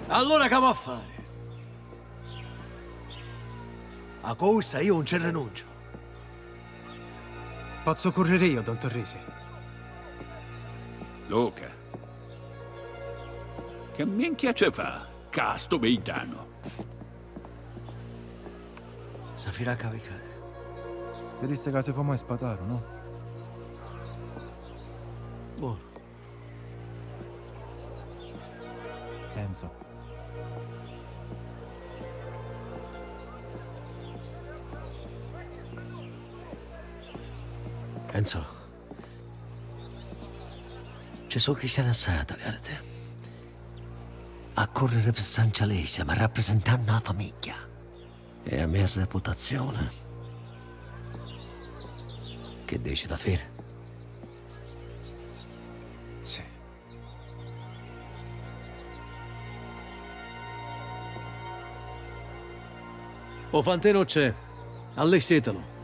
Allora che va a fare? A cosa io non ci rinuncio. Posso correre io, Don Torresi? Luca. Che minchia ci fa, casto veitano? Safira cavicare. Vedeste che se fa mai spataro, no? Buono. Enzo. Enzo. Ci sono cristiani assai italiani. A correre per San Cialesio, ma rappresentando la famiglia. E a mia reputazione. Che dici da fare? Sì. O Fantino c'è. Allestetelo.